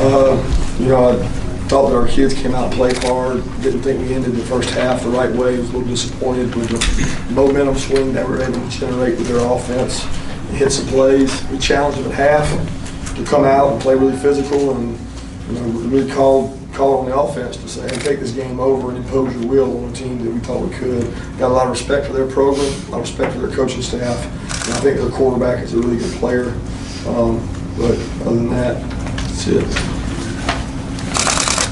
I thought that our kids came out and played hard. Didn't think we ended the first half the right way. Was a little disappointed with the momentum swing that we were able to generate with their offense. Hit some plays. We challenged them at half to come out and play really physical, and really call on the offense to say, hey, take this game over and impose your will on a team that we thought we could. Got a lot of respect for their program, a lot of respect for their coaching staff, and I think their quarterback is a really good player. But other than that, that's it.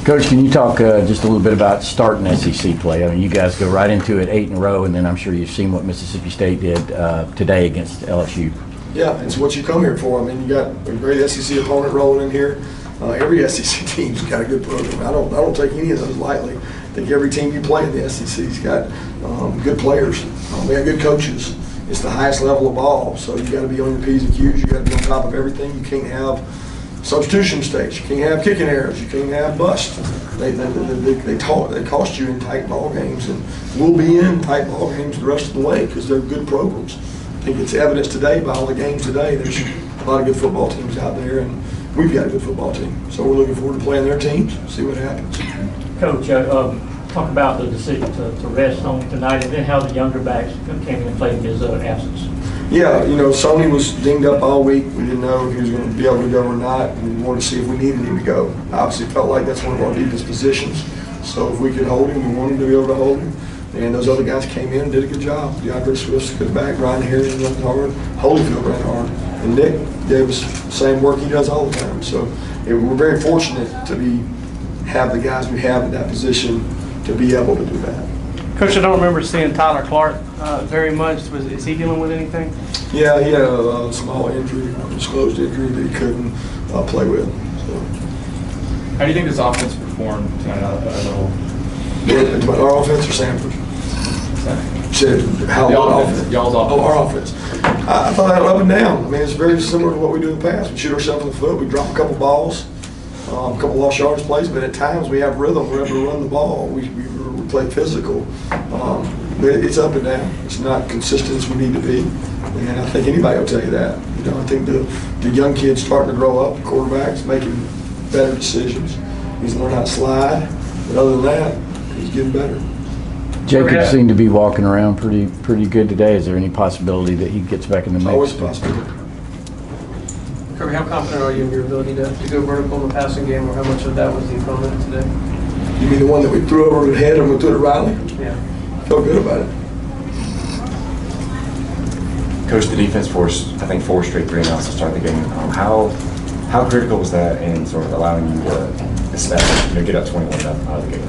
Coach, can you talk just a little bit about starting SEC play? I mean, you guys go right into it 8 in a row, and then I'm sure you've seen what Mississippi State did today against LSU. Yeah, it's what you come here for. I mean, you got a great SEC opponent rolling in here. Every SEC team's got a good program. I don't take any of those lightly. I think every team you play in the SEC's got good players. We got good coaches. It's the highest level of ball, so you got to be on your P's and Q's. You got to be on top of everything. You can't have substitution mistakes. You can't have kicking errors. You can't have busts. They cost you in tight ball games, and we'll be in tight ball games the rest of the way because they're good programs. I think it's evidenced today by all the games today. There's a lot of good football teams out there, and we've got a good football team. So we're looking forward to playing their teams, see what happens. Coach, talk about the decision to rest on tonight, and then how the younger backs came in and played in his absence. Yeah, Sony was dinged up all week. We didn't know if he was going to be able to go or not, and we wanted to see if we needed him to go. I obviously felt like that's one of our deepest positions. So if we could hold him, we wanted to be able to hold him. And those other guys came in and did a good job. DeAndre Swift's good back, Ryan Harris ran hard, Holyfield ran hard, and Nick gave us the same work he does all the time. So we're very fortunate to have the guys we have in that position to be able to do that. Coach, I don't remember seeing Tyler Clark very much. Is he dealing with anything? Yeah, he had a small injury, undisclosed injury that he couldn't play with. So. How do you think this offense performed tonight as a whole? Our offense or Samford? Y'all's offense. Oh, our offense. I thought that up and down. I mean, it's very similar to what we do in the past. We shoot ourselves in the foot. We drop a couple balls, a couple lost yardage plays, but at times we have rhythm. We're able to run the ball. We play physical. It's up and down. It's not consistent as we need to be. And I think anybody will tell you that. I think the young kid's starting to grow up. The quarterback's making better decisions. He's learned how to slide. But other than that, he's getting better. Jacob seemed to be walking around pretty good today. Is there any possibility that he gets back in the mix? Always a possibility. Kirby, how confident are you in your ability to go vertical in the passing game, or how much of that was the opponent today? You mean the one that we threw over the head and we threw to Riley? Yeah. Felt good about it. Coach, the defense forced, I think, 4 straight 3-and-outs to start the game. How critical was that in sort of allowing you to get up 21 out of the game?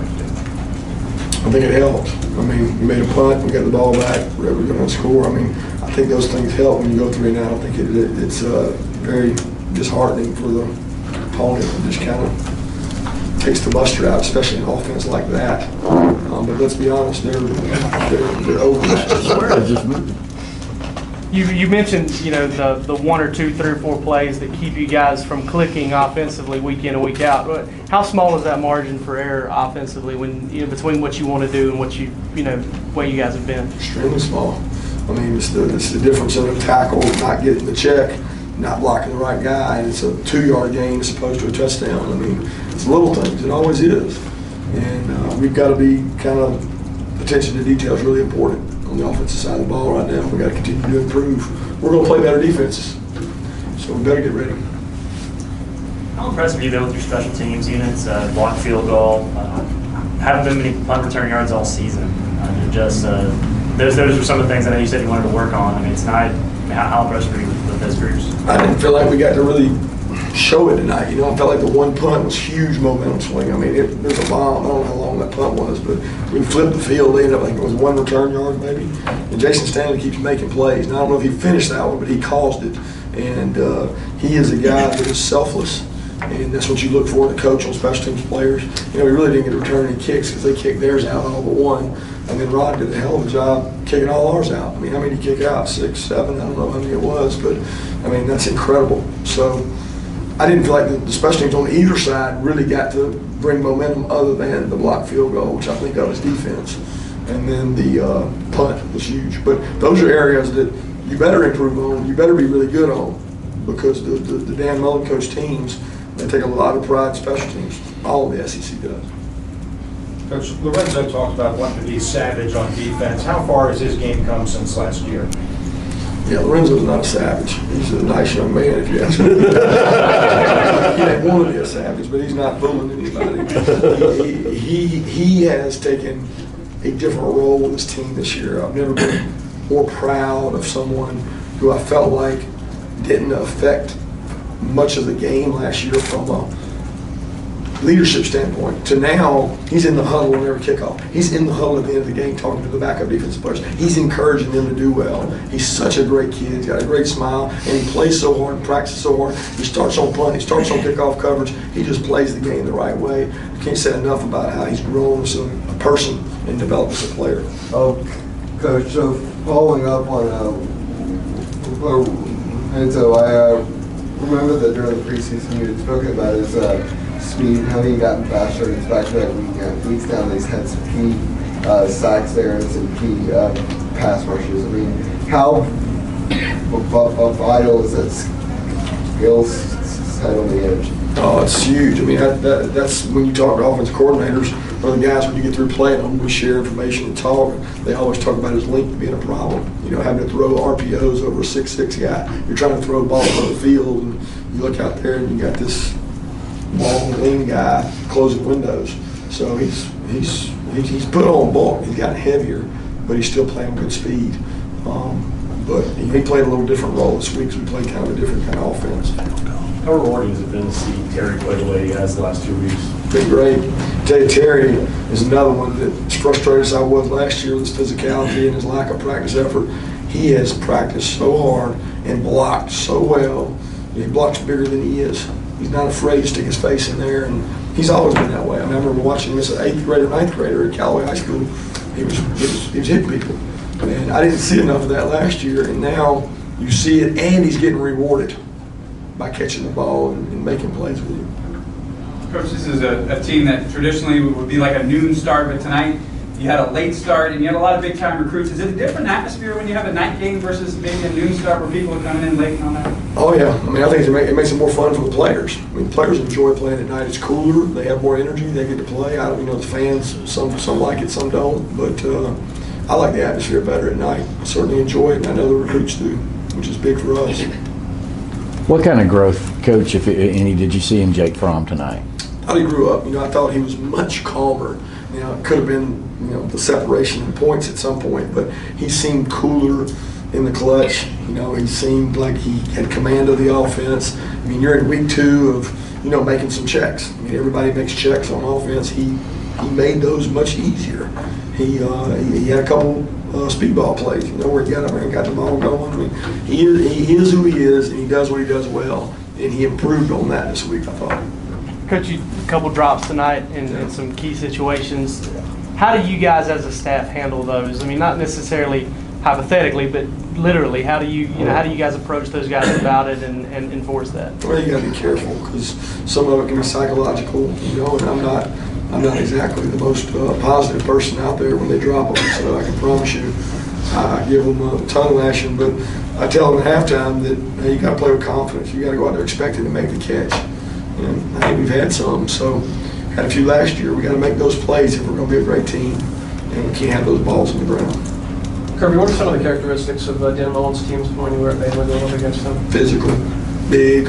I think it helped. I mean, we made a punt, we got the ball back, we were going to score. I mean, I think those things help when you go 3-and-out. I think it's very disheartening for the opponent. It just kind of takes the muster out, especially in offense like that. But let's be honest, they're over. You mentioned the 1 or 2, 3 or 4 plays that keep you guys from clicking offensively week in and week out. But how small is that margin for error offensively when between what you want to do and what way you guys have been? Extremely small. I mean, it's the difference in a tackle, not getting the check, not blocking the right guy, and it's a 2-yard gain as opposed to a touchdown. I mean, it's little things. It always is, and we've got to be kind of attention to detail is really important on the offensive side of the ball right now. We've got to continue to improve. We're going to play better defenses, so we better get ready. How impressive have you been with your special teams units? Block field goal. Haven't been many punt return yards all season. Those are some of the things I know you said you wanted to work on. I mean, tonight, how impressed were you with those groups? I didn't feel like we got to really show it tonight. I felt like the one punt was huge momentum swing. I mean, there's a bomb. I don't know how long that punt was, but we flipped the field. They ended up, I think it was 1 return yard maybe. And Jason Stanley keeps making plays. Now, I don't know if he finished that one, but he caused it. And he is a guy that is selfless. And that's what you look for in a coach on special teams players. We really didn't get to return any kicks because they kicked theirs out all but one. And then Rod did a hell of a job kicking all ours out. I mean, how many did he kick out? 6, 7? I don't know how many it was, but I mean, that's incredible. So I didn't feel like the special teams on either side really got to bring momentum other than the block field goal, which I think that was defense. And then the punt was huge. But those are areas that you better improve on. You better be really good on because the Dan Mullen coach teams They take a lot of pride in special teams. All of the SEC does. Coach, Lorenzo talked about wanting to be savage on defense. How far has his game come since last year? Yeah, Lorenzo's not a savage. He's a nice young man, if you ask me. He didn't want to be a savage, but he's not fooling anybody. He has taken a different role in this team this year. I've never been more proud of someone who I felt like didn't affect much of the game last year from a leadership standpoint to now. He's in the huddle on every kickoff. He's in the huddle at the end of the game talking to the backup defensive players. He's encouraging them to do well. He's such a great kid. He's got a great smile, and he plays so hard and practices so hard. He starts on punt. He starts on kickoff coverage. He just plays the game the right way. I can't say enough about how he's grown as a person and developed as a player. Oh, Coach, so following up on Lorenzo, I remember that during the preseason you had spoken about his speed, how he gotten faster in his back-to-back weeks now. He's had some key sacks there and some key pass rushes. I mean, how vital is that skill set on the edge? Oh, it's huge. I mean, that's when you talk to offensive coordinators or the guys, when you get through playing them, we share information and talk. They always talk about his length being a problem. You know, having to throw RPOs over a 6'6" guy. You're trying to throw the ball over the field, and you look out there and you got this long, lean guy closing windows. So he's put on bulk. He's gotten heavier, but he's still playing good speed. But he played a little different role this week, so we played kind of a different kind of offense. How rewarding has it been to see Terry play the way he has the last 2 weeks? Been great. I tell you, Terry is another one that, as frustrated as I was last year with his physicality and his lack of practice effort, he has practiced so hard and blocked so well. He blocks bigger than he is. He's not afraid to stick his face in there, and he's always been that way. I remember watching him as an 8th grader, 9th grader at Callaway High School. He was hitting people. And I didn't see enough of that last year, and now you see it, and he's getting rewarded by catching the ball and making plays with you. Coach, this is a team that traditionally would be like a noon start, but tonight you had a late start and you had a lot of big-time recruits. Is it a different atmosphere when you have a night game versus maybe a noon start where people are coming in late and all that? Oh, yeah. I mean, I think it makes it more fun for the players. I mean, players enjoy playing at night. It's cooler. They have more energy. They get to play. The fans, some like it, some don't. But I like the atmosphere better at night. I certainly enjoy it, and I know the recruits do, which is big for us. What kind of growth, Coach, if any, did you see in Jake Fromm tonight? How he grew up. I thought he was much calmer. It could have been, the separation in points at some point, but he seemed cooler in the clutch. He seemed like he had command of the offense. I mean, you're in week 2 of, making some checks. I mean, everybody makes checks on offense. He made those much easier. He had a couple speedball plays, where he got up there and got the ball going. I mean, he is who he is, and he does what he does well, and he improved on that this week, I thought. Coach, a couple drops tonight in some key situations. How do you guys as a staff handle those? I mean, not necessarily hypothetically, but literally, how do you guys approach those guys about it and enforce that? Well, you got to be careful, because some of it can be psychological, and I'm not exactly the most positive person out there when they drop them, so I can promise you I give them a tongue lashing, but I tell them at halftime that, hey, you got to play with confidence. You got to go out there expecting to make the catch. And I think we've had some, so had a few last year. We got to make those plays if we're going to be a great team, and we can't have those balls on the ground. Kirby, what are some of the characteristics of Dan Mullen's teams when you were at Baylor going up against them? Physical, big.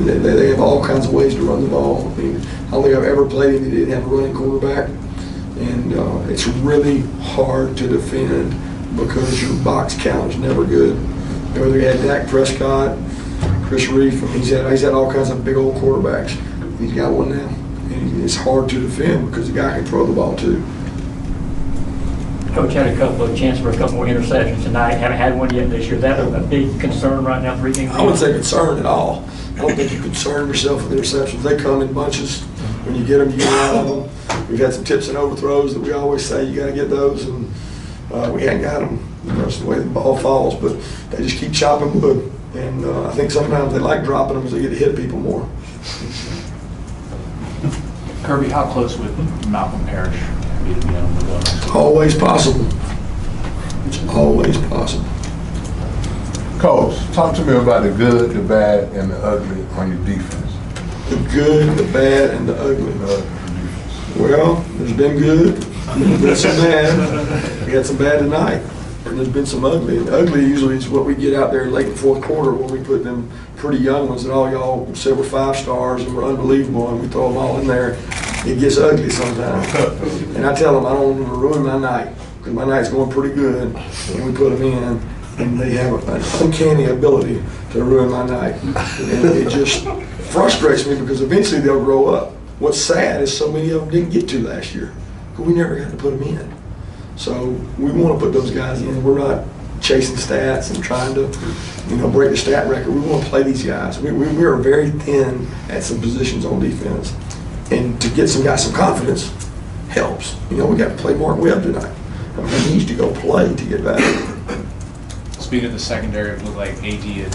They have all kinds of ways to run the ball. I mean, I don't think I've ever played him that didn't have a running quarterback, and it's really hard to defend because your box count is never good. Whether you had Dak Prescott, Chris Reef, he's had all kinds of big old quarterbacks. He's got one now, and it's hard to defend because the guy can throw the ball too. Coach had a couple of chances for a couple more interceptions tonight. Haven't had one yet this year. Is that a big concern right now for you? I wouldn't say concern at all. I don't think you concern yourself with interceptions. They come in bunches. When you get them, you get out of them. We've had some tips and overthrows that we always say you got to get those, and we ain't got them. That's the way the ball falls, but they just keep chopping wood. And I think sometimes they like dropping them because they get to hit people more. Kirby, how close would Malcolm Parrish be to be on the ball? Always possible. It's always possible. Coach, talk to me about the good, the bad, and the ugly on your defense. the good, the bad, and the ugly. Well, there's been good, there's been some bad. We had some bad tonight, and there's been some ugly. And ugly usually is what we get out there late in the fourth quarter when we put them pretty young ones that all y'all said were 5 stars and were unbelievable, and we throw them all in there. It gets ugly sometimes. And I tell them I don't want to ruin my night, because my night's going pretty good, and we put them in, and they have an uncanny ability to ruin my night. And it just frustrates me because eventually they'll grow up. What's sad is so many of them didn't get to last year, because we never got to put them in. So we want to put those guys in. We're not chasing stats and trying to, break the stat record. We want to play these guys. We are very thin at some positions on defense. And to get some guys some confidence helps. We got to play Mark Webb tonight. I mean, he needs to go play to get better. Speaking of the secondary, it looked like AD at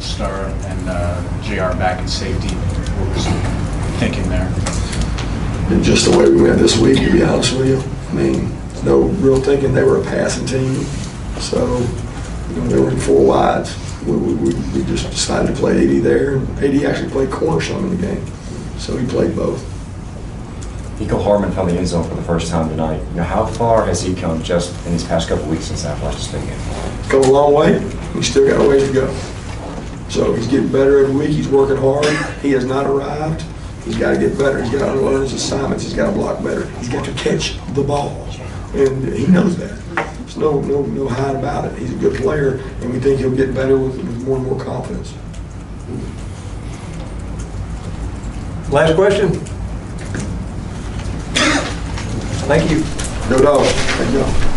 Star and JR back in safety. What was thinking there? And just the way we went this week, to be honest with you. I mean, no real thinking. They were a passing team. So, they were in 4 wides. We just decided to play AD there. And AD actually played corner some in the game. So he played both. Nico Harmon found the end zone for the first time tonight. How far has he come just in these past couple weeks since that last game? Come a long way. He's still got a ways to go. So he's getting better every week. He's working hard. He has not arrived. He's got to get better. He's got to learn his assignments. He's got to block better. He's got to catch the ball. And he knows that. There's no hide about it. He's a good player, and we think he'll get better with more and more confidence. Last question. Thank you. Go Dogs. Thank you.